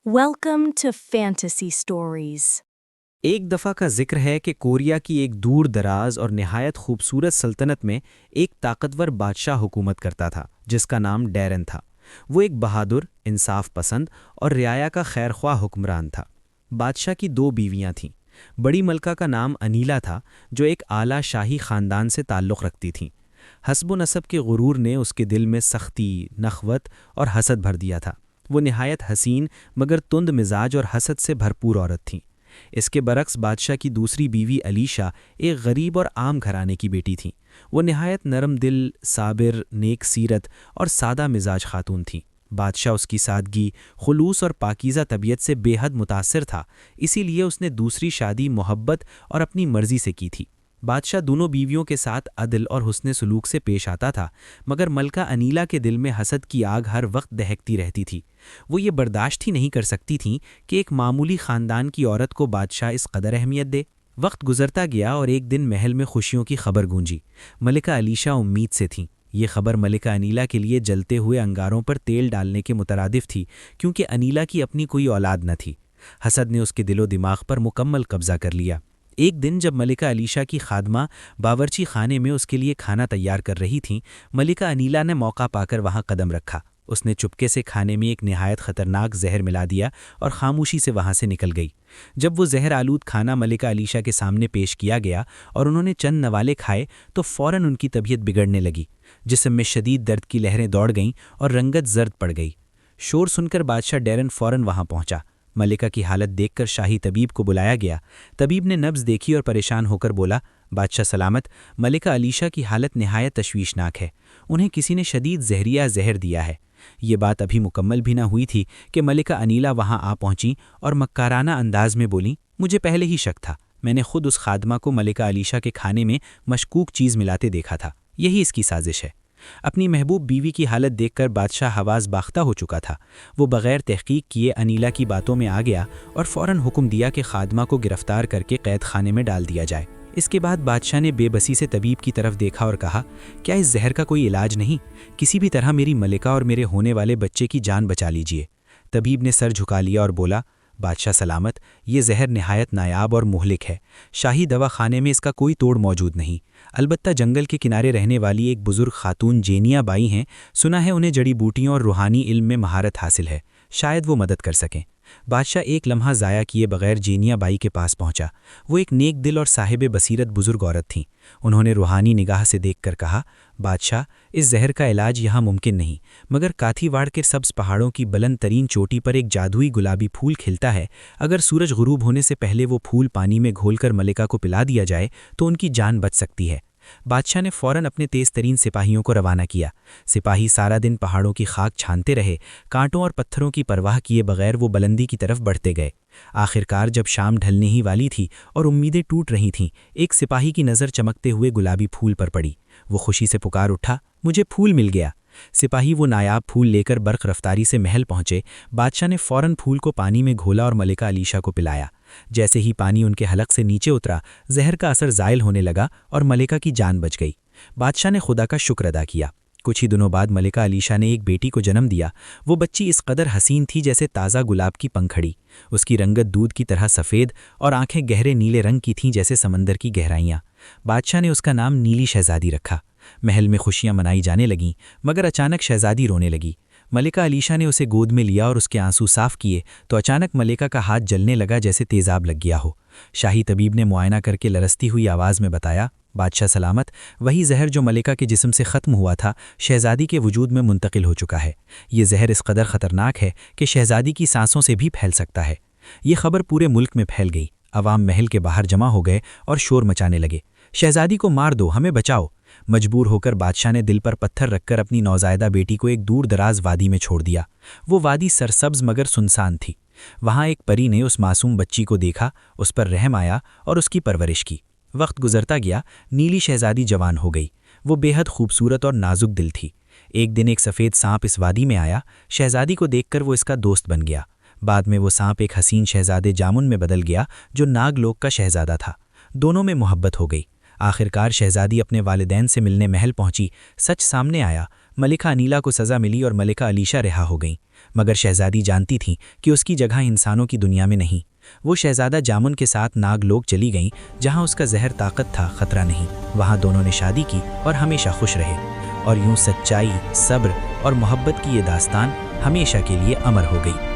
Welcome to Fantasy Stories. ایک دفعہ کا ذکر ہے کہ کوریا کی ایک دور دراز اور نہایت خوبصورت سلطنت میں ایک طاقتور بادشاہ حکومت کرتا تھا جس کا نام ڈیرن تھا۔ وہ ایک بہادر، انصاف پسند اور رعایا کا خیرخواہ حکمران تھا۔ بادشاہ کی دو بیویاں تھیں۔ بڑی ملکہ کا نام انیلا تھا جو ایک اعلیٰ شاہی خاندان سے تعلق رکھتی تھیں۔ حسب و نسب کے غرور نے اس کے دل میں سختی، نخوت اور حسد بھر دیا تھا۔ وہ نہایت حسین مگر تند مزاج اور حسد سے بھرپور عورت تھیں۔ اس کے برعکس بادشاہ کی دوسری بیوی علیشا ایک غریب اور عام گھرانے کی بیٹی تھیں۔ وہ نہایت نرم دل، صابر، نیک سیرت اور سادہ مزاج خاتون تھیں۔ بادشاہ اس کی سادگی، خلوص اور پاکیزہ طبیعت سے بے حد متاثر تھا، اسی لیے اس نے دوسری شادی محبت اور اپنی مرضی سے کی تھی۔ بادشاہ دونوں بیویوں کے ساتھ عدل اور حسن سلوک سے پیش آتا تھا، مگر ملکہ انیلا کے دل میں حسد کی آگ ہر وقت دہکتی رہتی تھی۔ وہ یہ برداشت ہی نہیں کر سکتی تھیں کہ ایک معمولی خاندان کی عورت کو بادشاہ اس قدر اہمیت دے۔ وقت گزرتا گیا اور ایک دن محل میں خوشیوں کی خبر گونجی۔ ملکہ علیشا امید سے تھیں۔ یہ خبر ملکہ انیلا کے لیے جلتے ہوئے انگاروں پر تیل ڈالنے کے مترادف تھی، کیونکہ انیلا کی اپنی کوئی اولاد نہ تھی۔ حسد نے اس کے دل و دماغ پر مکمل قبضہ کر لیا۔ ایک دن جب ملکہ علیشا کی خادمہ باورچی خانے میں اس کے لیے کھانا تیار کر رہی تھیں، ملکہ انیلا نے موقع پا کر وہاں قدم رکھا۔ اس نے چپکے سے کھانے میں ایک نہایت خطرناک زہر ملا دیا اور خاموشی سے وہاں سے نکل گئی۔ جب وہ زہر آلود کھانا ملکہ علیشا کے سامنے پیش کیا گیا اور انہوں نے چند نوالے کھائے تو فوراً ان کی طبیعت بگڑنے لگی۔ جسم میں شدید درد کی لہریں دوڑ گئیں اور رنگت زرد پڑ گئی۔ شور سن کر بادشاہ ڈیرن فوراً وہاں پہنچا۔ ملکہ کی حالت دیکھ کر شاہی طبیب کو بلایا گیا۔ طبیب نے نبض دیکھی اور پریشان ہو کر بولا، بادشاہ سلامت، ملکہ علیشا کی حالت نہایت تشویشناک ہے۔ انہیں کسی نے شدید زہریلا زہر دیا ہے۔ یہ بات ابھی مکمل بھی نہ ہوئی تھی کہ ملکہ انیلا وہاں آ پہنچی اور مکارانہ انداز میں بولیں، مجھے پہلے ہی شک تھا۔ میں نے خود اس خادمہ کو ملکہ علیشا کے کھانے میں مشکوک چیز ملاتے دیکھا تھا۔ یہی اس کی سازش ہے۔ اپنی محبوب بیوی کی حالت دیکھ کر بادشاہ حواس باختہ ہو چکا تھا۔ وہ بغیر تحقیق کیے انیلا کی باتوں میں آ گیا اور فوراً حکم دیا کہ خادمہ کو گرفتار کر کے قید خانے میں ڈال دیا جائے۔ اس کے بعد بادشاہ نے بے بسی سے طبیب کی طرف دیکھا اور کہا، کیا اس زہر کا کوئی علاج نہیں؟ کسی بھی طرح میری ملکہ اور میرے ہونے والے بچے کی جان بچا لیجیے۔ طبیب نے سر جھکا لیا اور بولا، بادشاہ سلامت، یہ زہر نہایت نایاب اور مہلک ہے۔ شاہی دوا خانے میں اس کا کوئی توڑ موجود نہیں۔ البتہ جنگل کے کنارے رہنے والی ایک بزرگ خاتون جینیا بائی ہیں، سنا ہے انہیں جڑی بوٹیوں اور روحانی علم میں مہارت حاصل ہے، شاید وہ مدد کر سکیں۔ بادشاہ ایک لمحہ ضائع کیے بغیر جینیا بائی کے پاس پہنچا۔ وہ ایک نیک دل اور صاحب بصیرت بزرگ عورت تھیں۔ انہوں نے روحانی نگاہ سے دیکھ کر کہا، بادشاہ، اس زہر کا علاج یہاں ممکن نہیں، مگر کاتھی واڑ کے سبز پہاڑوں کی بلند ترین چوٹی پر ایک جادوئی گلابی پھول کھلتا ہے۔ اگر سورج غروب ہونے سے پہلے وہ پھول پانی میں گھول کر ملکہ کو پلا دیا جائے تو ان کی جان بچ سکتی ہے۔ بادشاہ نے فوراً اپنے تیز ترین سپاہیوں کو روانہ کیا۔ سپاہی سارا دن پہاڑوں کی خاک چھانتے رہے، کانٹوں اور پتھروں کی پرواہ کیے بغیر وہ بلندی کی طرف بڑھتے گئے۔ آخرکار جب شام ڈھلنے ہی والی تھی اور امیدیں ٹوٹ رہی تھیں، ایک سپاہی کی نظر چمکتے ہوئے گلابی پھول پر پڑی۔ وہ خوشی سے پکار اٹھا، مجھے پھول مل گیا۔ سپاہی وہ نایاب پھول لے کر برق رفتاری سے محل پہنچے۔ بادشاہ نے فوراً پھول کو پانی میں گھولا اور ملکہ علیشا کو پلایا۔ جیسے ہی پانی ان کے حلق سے نیچے اترا، زہر کا اثر زائل ہونے لگا اور ملکہ کی جان بچ گئی۔ بادشاہ نے خدا کا شکر ادا کیا۔ کچھ ہی دنوں بعد ملکہ علیشا نے ایک بیٹی کو جنم دیا۔ وہ بچی اس قدر حسین تھی جیسے تازہ گلاب کی پنکھڑی۔ اس کی رنگت دودھ کی طرح سفید اور آنکھیں گہرے نیلے رنگ کی تھیں جیسے سمندر کی گہرائیاں۔ بادشاہ نے اس کا نام نیلی شہزادی رکھا۔ محل میں خوشیاں منائی جانے لگیں، مگر اچانک شہزادی رونے لگی۔ ملکہ علیشا نے اسے گود میں لیا اور اس کے آنسو صاف کیے تو اچانک ملکہ کا ہاتھ جلنے لگا جیسے تیزاب لگ گیا ہو۔ شاہی طبیب نے معائنہ کر کے لرزتی ہوئی آواز میں بتایا، بادشاہ سلامت، وہی زہر جو ملکہ کے جسم سے ختم ہوا تھا شہزادی کے وجود میں منتقل ہو چکا ہے۔ یہ زہر اس قدر خطرناک ہے کہ شہزادی کی سانسوں سے بھی پھیل سکتا ہے۔ یہ خبر پورے ملک میں پھیل گئی۔ عوام محل کے باہر جمع ہو گئے اور شور مچانے لگے، شہزادی کو مار دو، ہمیں بچاؤ۔ مجبور ہو کر بادشاہ نے دل پر پتھر رکھ کر اپنی نوزائیدہ بیٹی کو ایک دور دراز وادی میں چھوڑ دیا۔ وہ وادی سرسبز مگر سنسان تھی۔ وہاں ایک پری نے اس معصوم بچی کو دیکھا، اس پر رحم آیا اور اس کی پرورش کی۔ وقت گزرتا گیا، نیلی شہزادی جوان ہو گئی۔ وہ بے حد خوبصورت اور نازک دل تھی۔ ایک دن ایک سفید سانپ اس وادی میں آیا۔ شہزادی کو دیکھ کر وہ اس کا دوست بن گیا۔ بعد میں وہ سانپ ایک حسین شہزادے جامن میں بدل گیا جو ناگ لوک کا شہزادہ تھا۔ دونوں میں محبت ہو گئی۔ آخرکار شہزادی اپنے والدین سے ملنے محل پہنچی۔ سچ سامنے آیا، ملکہ انیلا کو سزا ملی اور ملکہ علیشہ رہا ہو گئیں، مگر شہزادی جانتی تھیں کہ اس کی جگہ انسانوں کی دنیا میں نہیں۔ وہ شہزادہ جامن کے ساتھ ناگ لوک چلی گئیں، جہاں اس کا زہر طاقت تھا، خطرہ نہیں۔ وہاں دونوں نے شادی کی اور ہمیشہ خوش رہے، اور یوں سچائی، صبر اور محبت کی یہ داستان ہمیشہ کے لیے امر ہو گئی۔